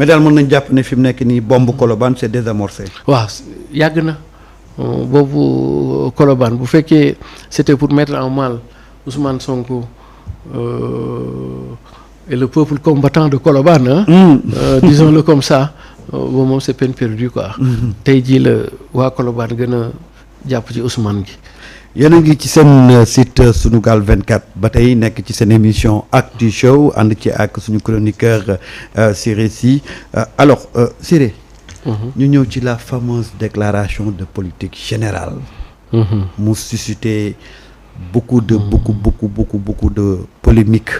mais daal mën nañ jàpp ne fi mu nekk nii bombe Colobane c'est désamorcé. waaw yàgg na boobu Colobane bu fekkee c'était pour mettre en mal Ousmane Sonko et le peuple combattant de Colobane disons-le comme ça boobu moom c'est peine perdue quoi. tey jii la waa Colobane gën a jàpp ci Ousmane gi. yéen a ngi ci seen site Sunugal 24 ba tey nekk ci seen émission Actu Show ànd ci ak suñu chroniqueur Siré Sy alors Siré. ñu ñëw ci la fameuse déclaration de politique générale. mu suscité beaucoup de polémique.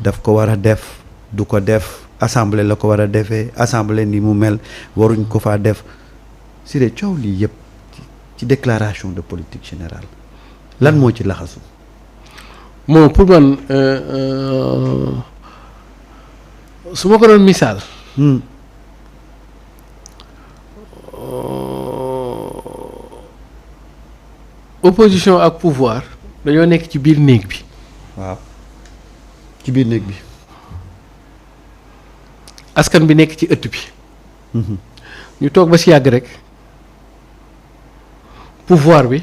daf ko war a def du ko def assemblée la ko war a defee assemblée ni mu mel waruñ ko faa def Siré coow lii yëpp. ci déclaration de politique générale lan moo ci laxasu. bon pour man su ma ko doon misaal. opposition ak pouvoir dañoo nekk ci biir néeg bi. waaw ci biir néeg bi. askan bi nekk ci ëtt bi. ñu toog ba si yàgg rek. pouvoir bi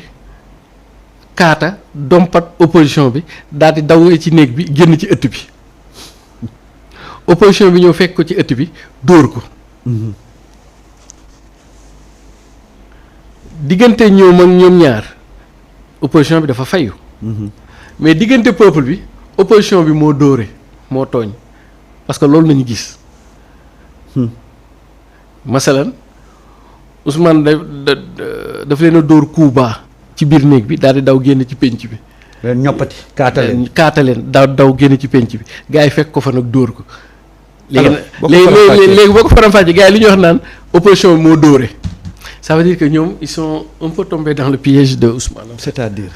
kaata dompat opposition bi daal di dawee ci néeg bi génn ci ëtt bi opposition bi ñëw fekk ko ci ëtt bi dóor ko. diggante ñoom ak ñoom ñaar opposition bi dafa fayu. mais diggante peuple bi opposition bi moo dóore moo tooñ parce que loolu nañu gis. masalan Ousmane daf leen a dóor coup bas ci biir néeg bi daal di daw génn ci penc bi. leen ñoppati kaata leen daw génn ci penc bi gars yi fekk ko fa nag dóor ko. léegi boo ko faram-fàccee gars yi li ñuy wax naan opposition bi moo dóore. ça veut dire que ñoom ils sont un peu tombés dans le piège de Ousmane. c'est-à-dire.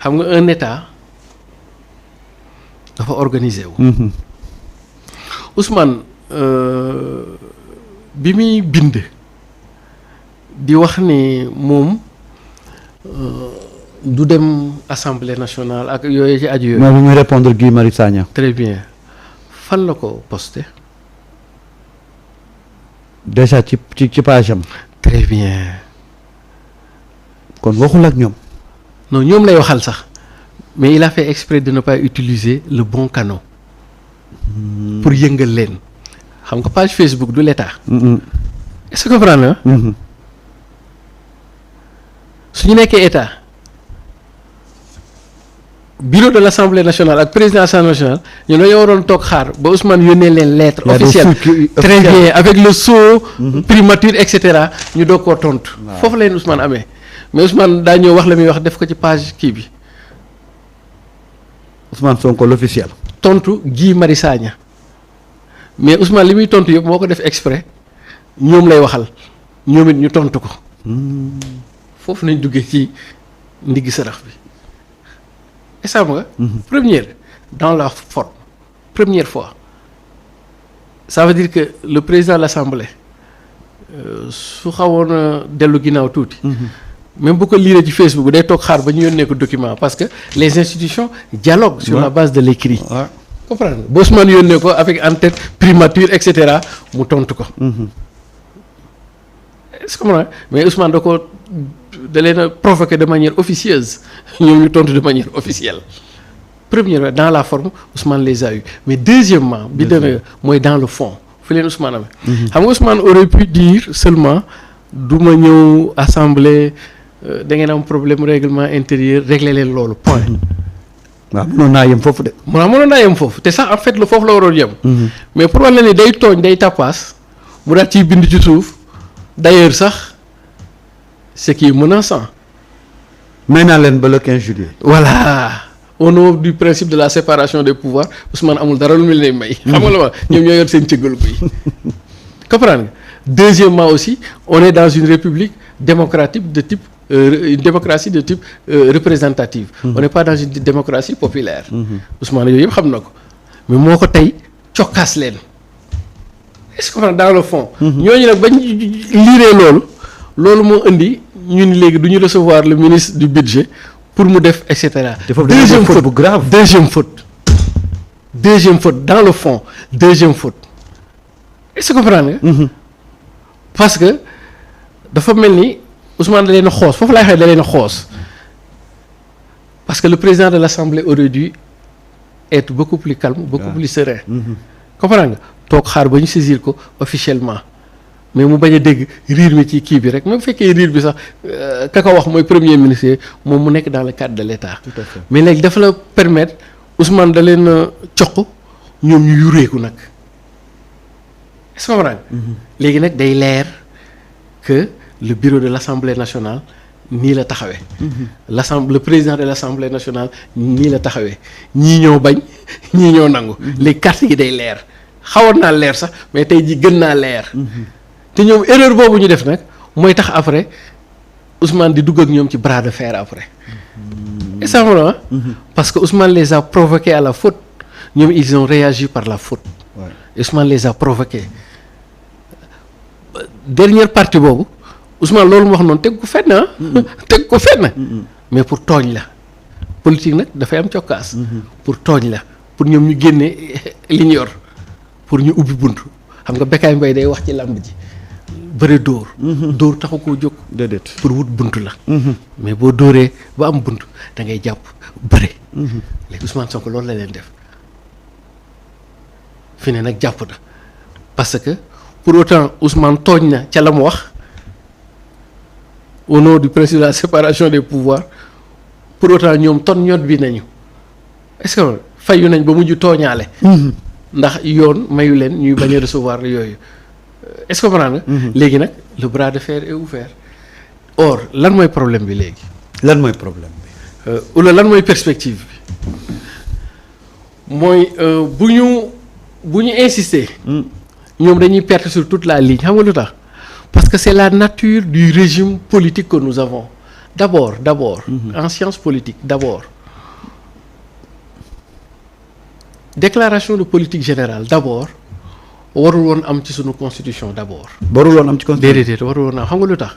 xam nga un état dafa organisé wu. Ousmane. bi muy bind di wax ne moom du dem assemblée nationale ak yooyu ci aju yooyu. mooy bi muy répondre Guy Marius Sagna. très bien fan la ko posté. déjà ci page am. très bien. kon waxul ak ñoom. non ñoom lay waxal sax mais il a fait exprès de ne pas utiliser le bon canal. pour yëngal leen. xam nga page Facebook du l'État. est-ce que comprendre nga. su ñu nekkee État bureau de l'Assemblée nationale ak président Assemblée nationale ñu dañoo waroon toog xaar ba Ousmane yónnee leen lettre officielle très bien avec le sceau. primature et cetera ñu doog koo tontu. foofu leen Ousmane amee mais Ousmane daa ñëw wax la muy wax def ko ci page kii bi. Ousmane Sonko l'officiel. tontu Guy Marius Sagna. mais Ousmane li muy tontu yëpp moo ko def exprès ñoom lay waxal ñoom it ñu tontu ko. foofu nañ duggee ci ndigg sarax bi. est-ce nga. première dans la forme première fois ça veut dire que le président de l'Assemblée su xawoon a dellu ginnaaw tuuti. même bu ko liiree ci Facebook day toog xaar ba ñu yónnee ko document parce que les institutions dialoguent sur la base de l'écrit. comprendre nga boo Ousmane yónnee ko avec en tête primature et cetera mu tontu ko. est-ce que mais Ousmane da leen a provoqué de manière officieuse ñoom ñu tontu de manière officielle. premièrement dans la forme Ousmane les a eu mais deuxièmement bi dana mooy dans le fond fi leen Ousmane amee. xam nga Ousmane aurait pu dire seulement du ma ñëw assemblée da ngeen am problème règlement intérieur régler leen loolu point. waaw mënoon naa yem foofu de. mënoon naa yem foofu te sax en fait foofu la waroon yem. mais pour wàll ni day tooñ day tappaas mu daal ciy bind ci suuf d'ailleurs sax ce qui est menaçant. may naa leen ba le 15 juillet. voilà au nom du principe de la séparation des pouvoirs Ousmane amul dara lu mu leen may. xam nga la ma ñoom ñoo yor seen cëggalu koy comprendre nga. deuxièmement aussi on est dans une république démocratique de type. Une démocratie de type représentative. On n'est pas dans une démocratie populaire. Ousmane yooyu yëpp xam na ko mais moo ko tey cokkaas leen est-ce que dans le fond. ñooñu nag bañ liiree loolu moo indi ñu ni léegi du ñu recevoir le ministre du budget pour mu def et cetera. deuxième faute bu grave deuxième faute deuxième faute dans le fond deuxième faute est-ce que comprendre nga. parce que dafa mel ni Ousmane da leen a xoos foofu laay xëy da leen a xoos parce que le président de l'Assemblée aurait dû être beaucoup plus calme beaucoup plus serein. comprendre nga toog xaar ba ñu saisir ko officiellement mais mu bañ a dégg riir mi ci kii bi rek même bu fekkee riir bi sax ka ko wax mooy premier ministre moom mu nekk dans le cadre de l'État. tout à fait mais léegi dafa la permettre Ousmane da leen a coq ñoom ñu yureeku nag est-ce que comprendre léegi nag day leer que le bureau de l'Assemblée nationale nii la taxawee. le président de l'Assemblée nationale nii la taxawee ñii ñoo bañ ñii ñoo nangu. les cartes yi day leer xawoon naa leer sax mais tey jii gën naa leer. te ñoom erreur boobu ñu def nag mooy tax après Ousmane di dugg ak ñoom ci bras de fer après. est-ce que parce que Ousmane les a provoqués à la faute ñoom ils ont réagi par la faute. Ouais. Ousmane les a provoqués dernière partie boobu. Ousmane loolu mu wax noonu teg ko fenn teg ko fenn mais pour tooñ la politique nag dafay am cokkaas pour tooñ la pour ñoom ñu génne li ñu yor pour ñu ubbi bunt xam nga Bécaye Mbaye day wax ci làmb ji bëri dóor dóor taxu koo jóg déedéet pour wut bunt la mais boo dóoree ba am bunt da ngay jàpp bëri léegi Ousmane Sonko loolu la leen def fi ne nag jàpp na parce que pour autant Ousmane tooñ na ca la mu wax au nom du principe de la séparation des pouvoirs pour autant ñoom ton ñot bi nañu est-ce que fayu nañ ba mujj tooñaale ndax yoon mayu leen ñuy bañ a recevoir yooyu est-ce que comprendre nga léegi nag le bras de fer est ouvert or lan mooy problème bi léegi lan mooy problème bi wala lan mooy perspective bi mooy bu ñu insister ñoom dañuy perdre sur toute la ligne xam nga lu tax parce que c'est la nature du régime politique que nous avons d'abord en sciences politiques d'abord déclaration de politique générale d'abord warul woon am ci sunu constitution d'abord. warul woon am ci constitution déedéet warul woon am xam nga lu tax.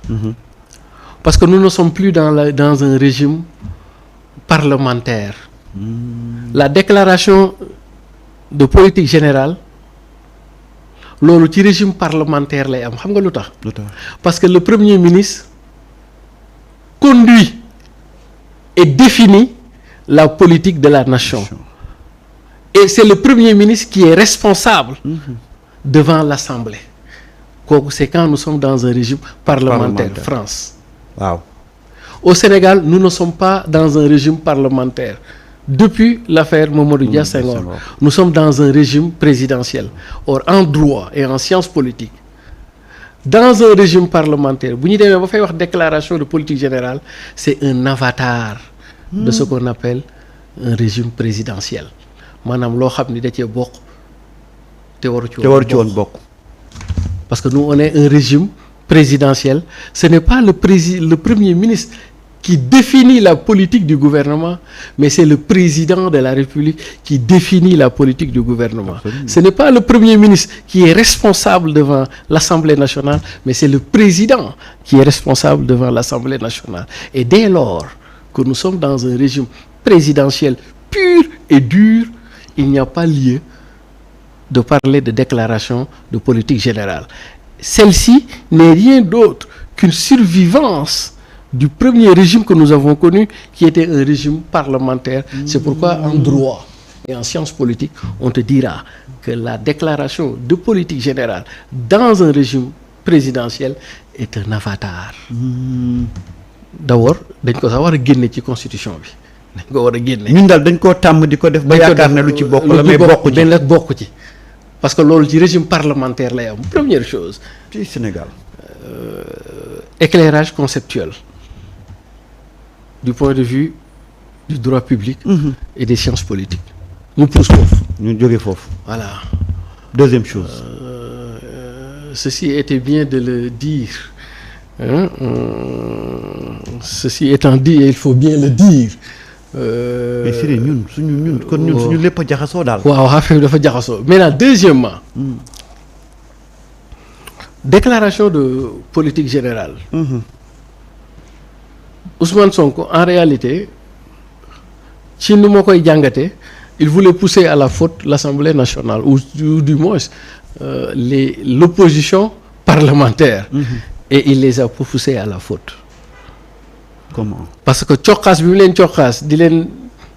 parce que nous ne sommes plus dans un régime parlementaire. La déclaration de politique générale. loolu ci régime parlementaire lay am xam nga lu tax. parce que le premier ministre conduit et définit la politique de la nation. Et c'est le premier ministre qui est responsable devant l'Assemblée. kooku c'est quand nous sommes dans un régime parlementaire. France. waaw. Au Sénégal nous ne sommes pas dans un régime parlementaire. Depuis l'affaire Mamadou Dia Senghor, nous sommes dans un régime présidentiel. Or, en droit et en sciences politiques, dans un régime parlementaire, bu ñu demee ba fay wax déclaration de politique générale, c'est un avatar de ce qu'on appelle un régime présidentiel. maanaam loo xam ni da cee bokk te waru ci woon bokk. Parce que nous on est un régime présidentiel, ce n'est pas le premier ministre qui définit la politique du gouvernement, mais c'est le président de la République qui définit la politique du gouvernement. Absolument. Ce n'est pas le premier ministre qui est responsable devant l'Assemblée nationale, mais c'est le président qui est responsable devant l'Assemblée nationale. Et dès lors que nous sommes dans un régime présidentiel pur et dur, il n'y a pas lieu de parler de déclaration de politique générale. Celle-ci n'est rien d'autre qu'une survivance du premier régime que nous avons connu, qui était un régime parlementaire. C'est pourquoi en droit et en sciences politiques, on te dira que la déclaration de politique générale dans un régime présidentiel est un avatar. D'abord dañ ko sax war a génne ci constitution bi dañ ko war a génne. ñun daal dañ koo tàmm di ko def ba yaakaar ne lu ci bokk la mais bokk ci parce que loolu ci régime parlementaire lay am. Première chose ci Sénégal. Éclairage conceptuel du point de vue du droit public et des sciences politiques. ñu pousse foofu. ñu jóge foofu. Voilà. Deuxième chose. Ceci était bien de le dire. Ceci étant dit, il faut bien le dire. Mais c'est ñun suñu lépp a jaxasoo daal. waaw affaire bi dafa jaxasoo. Maintenant deuxièmement. Déclaration de politique générale. Ousmane Sonko en réalité ci nu ma koy jàngate il voulait pousser à la faute l'Assemblée nationale ou du moins l'opposition parlementaire. Et il les a poussés à la faute. Comment? Parce que coxaas bi mu leen coxaas di leen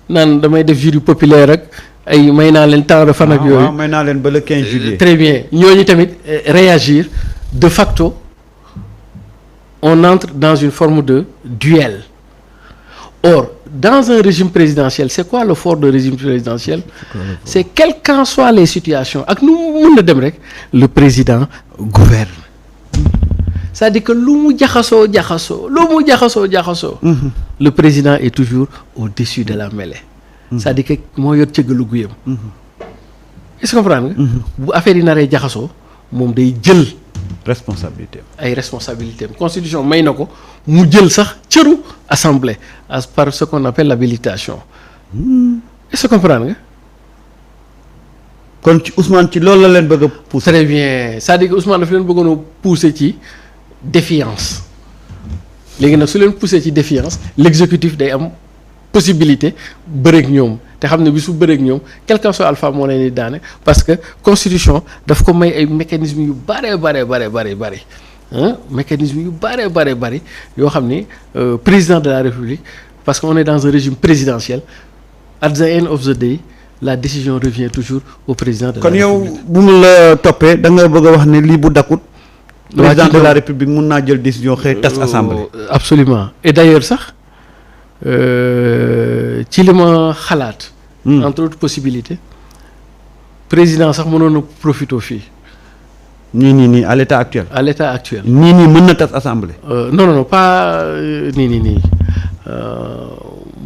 naan damay def jury populaire ak ay may naa leen temps de fan ak yooyu. waaw may naa leen ba le 15 juillet. Très bien ñooñu tamit réagir de facto on entre dans une forme de duel. Or dans un régime présidentiel c'est quoi le fort de régime présidentiel? C'est quelles qu'en soient les situations ak nu mu mën a dem rek le président gouverne. C'est-à-dire que lu mu jaxasoo le président est toujours au-dessus de la mêlée. C'est-à-dire que moo yor cëggalu guyam. Est-ce que comprendre nga? Bu affaire yi naree jaxasoo moom day jël responsabilité ay responsabilités constitution may na ko mu jël sax cëru assemblée par ce qu'on appelle l'habilitation. Est-ce que comprendre nga? kon ci Ousmane ci loolu la leen bëgg a pousser. Très bien c'est-à-dire que Ousmane dafa leen bëggoon a pousser ci défiance léegi nag su leen pousser ci défiance l'exécutif day am possibilité bëreeg ñoom te xam ne bi su bëreeg ñoom quel que soit alpha moo leen di daane parce que constitution daf ko may ay mécanismes yu bare mécanismes yu bare yoo xam ni président de la République parce que on est dans un régime présidentiel at the end of the day la décision revient toujours au président de la République. kon yow bu mu la toppee da nga bëgg a wax ne lii bu dakkut président de la République mun naa jël décision xëy tas assemblée. Absolument et d'ailleurs sax ci li ma xalaat. Entre autres possibilités président sax mënoon na profité fii. nii à l'état actuel. À l'état actuel. nii mën na tas assemblée. Non pas nii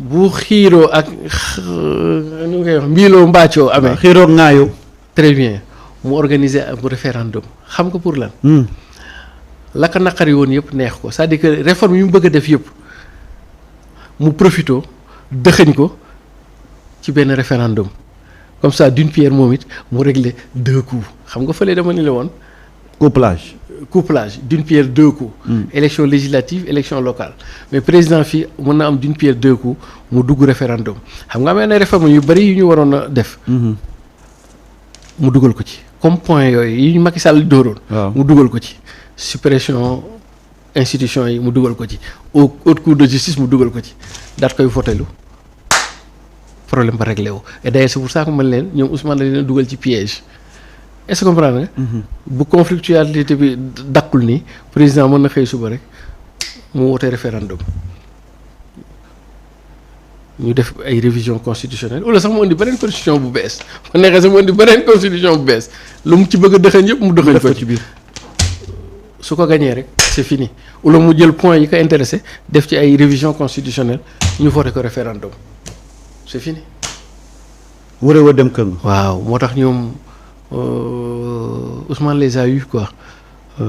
bu xiiroo ak nu ngay wax mbiiloo mbaacoo amee. xiiroo ŋaayoo. Très bien mu organiser un référendum xam nga pour lan. la ko naqari woon yëpp neex ko c'est-à-dire que réforme yu mu bëgg a def yëpp mu profito dëxëñ ko ci benn référendum comme ça d'une pierre moom it mu régler 2 coups xam nga fële dama ni la woon. couplage d'une pierre 2 coups. Élection législative élection locale mais président fii mën na am d'une pierre 2 coups mu dugg référendum xam nga amee na réforme yu bari yu ñu waroon a def. mu dugal ko ci comme point yooyu yi ñu Macky Sall dóoroon. mu dugal ko ci. Suppression institution yi mu dugal ko ci haute cour de justice mu dugal ko ci daat koy votelu problème ba réglé wu et d'ailleurs c'est pour ça que man leen ñoom Ousmane la leen dugal ci piège est-ce que comprendre nga. bu conflictualité bi dakkul ni président mën na xëy suba rek mu wote référendum ñu def ay révision constitutionnelle wala sax mu indi beneen constitution bu bees mu neexee sax mu indi beneen constitution bu bees lu mu ci bëgg a dëxañ yëpp mu dëxañ ko ci biir. su ko gañee rek c'est fini wala mu jël point yi ko intéressé def ci ay révision constitutionnelle ñu voté ko référendum c'est fini. wëree wa dem kër. waaw moo tax ñoom Ousmane les a eu quoi